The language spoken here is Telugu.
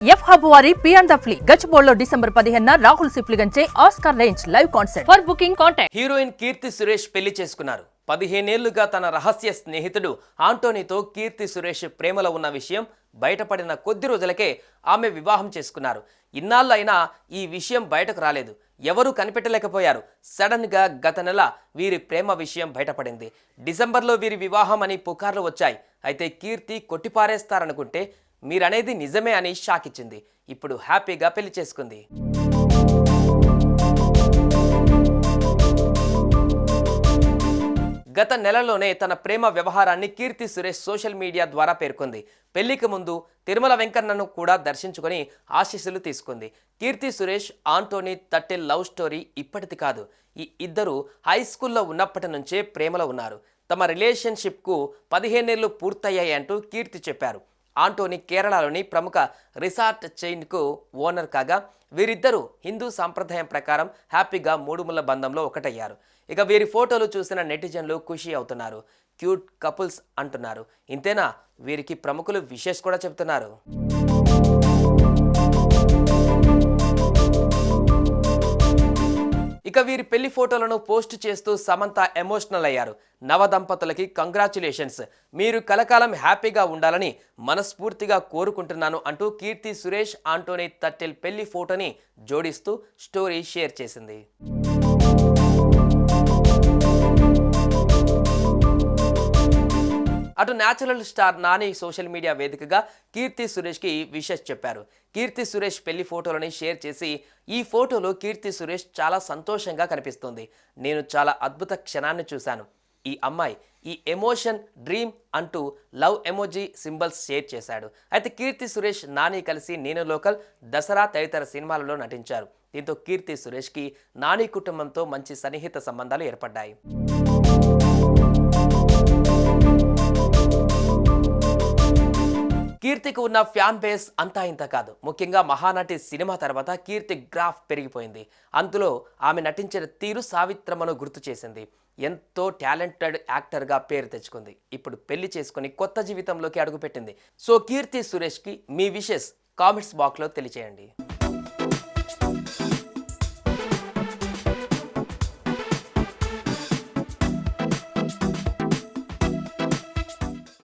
ఎఫ్ హబ్ వారి పియాన్ ద ఫ్లీ గచ్చిబౌలిలో డిసెంబర్ 15న రాహుల్ సిప్లిగంచే Oscar range live concert. For booking contact. Heroine Keerthy Suresh పెళ్లి చేసుకున్నారు. 15 ఏళ్లుగా తన రహస్య స్నేహితుడు ఆంటోనీతో కీర్తి సురేష్ ప్రేమలో ఉన్న విషయం బయటపడిన కొద్ది రోజులకే ఆమె వివాహం చేసుకున్నారు. ఇన్నాళ్ళు అయినా ఈ విషయం బయటకు రాలేదు. ఎవరూ కనిపెట్టలేకపోయారు. సడన్ గా గత నెల వీరి ప్రేమ విషయం బయటపడింది. డిసెంబర్లో వీరి వివాహం అని పుకార్లు వచ్చాయి. అయితే కీర్తి కొట్టిపారేస్తారనుకుంటే మీరనేది నిజమే అని షాక్ ఇచ్చింది. ఇప్పుడు హ్యాపీగా పెళ్లి చేసుకుంది. గత నెలలోనే తన ప్రేమ వ్యవహారాన్ని కీర్తి సురేష్ సోషల్ మీడియా ద్వారా పేర్కొంది. పెళ్లికి ముందు తిరుమల వెంకన్నను కూడా దర్శించుకొని ఆశీస్సులు తీసుకుంది. Keerthy Suresh Antony తట్టెల్ love story ఇప్పటిది కాదు. ఈ ఇద్దరు హై స్కూల్లో ఉన్నప్పటి నుంచే ప్రేమలో ఉన్నారు. తమ రిలేషన్షిప్కు 15 ఏళ్లు పూర్తయ్యాయి అంటూ కీర్తి చెప్పారు. ఆంటోనీ కేరళలోని ప్రముఖ రిసార్ట్ చైన్కు ఓనర్ కాగా వీరిద్దరూ హిందూ సాంప్రదాయం ప్రకారం హ్యాపీగా మూడుముళ్ళ బంధంలో ఒకటయ్యారు. ఇక వీరి ఫోటోలు చూసిన నెటిజన్లు ఖుషి అవుతున్నారు. క్యూట్ కపుల్స్ అంటున్నారు. ఇంతేనా, వీరికి ప్రముఖులు విషెస్ కూడా చెబుతున్నారు. ఇక వీరి పెళ్లి ఫోటోలను పోస్ట్ చేస్తూ సమంత ఎమోషనల్ అయ్యారు. నవ దంపతులకి కంగ్రాచులేషన్స్, మీరు కలకాలం హ్యాపీగా ఉండాలని మనస్ఫూర్తిగా కోరుకుంటున్నాను అంటూ కీర్తి సురేష్ ఆంటోనీ తట్టెల్ పెళ్లి ఫోటోని జోడిస్తూ స్టోరీ షేర్ చేసింది. అటు natural star Nani social media వేదికగా కీర్తి సురేష్కి విషెస్ చెప్పారు. కీర్తి సురేష్ పెళ్లి ఫోటోలని షేర్ చేసి, ఈ ఫోటోలో కీర్తి సురేష్ చాలా సంతోషంగా కనిపిస్తోంది. నేను చాలా అద్భుత క్షణాన్ని చూశాను. ఈ అమ్మాయి ఈ ఎమోషన్ డ్రీమ్ అంటూ లవ్ ఎమోజీ సింబల్స్ షేర్ చేశాడు. అయితే కీర్తి సురేష్ నాని కలిసి నేను లోకల్, దసరా తదితర సినిమాలలో నటించారు. దీంతో కీర్తి సురేష్కి నాని కుటుంబంతో మంచి సన్నిహిత సంబంధాలు ఏర్పడ్డాయి. కీర్తికి ఉన్న ఫ్యాన్ బేస్ అంతా ఇంత కాదు. ముఖ్యంగా మహానటి సినిమా తర్వాత కీర్తి గ్రాఫ్ పెరిగిపోయింది. అందులో ఆమె నటించిన తీరు సావిత్రమ్మను గుర్తు చేసింది. ఎంతో టాలెంటెడ్ యాక్టర్గా పేరు తెచ్చుకుంది. ఇప్పుడు పెళ్లి చేసుకుని కొత్త జీవితంలోకి అడుగుపెట్టింది. సో కీర్తి సురేష్కి మీ విషెస్ కామెంట్స్ బాక్స్లో తెలియచేయండి.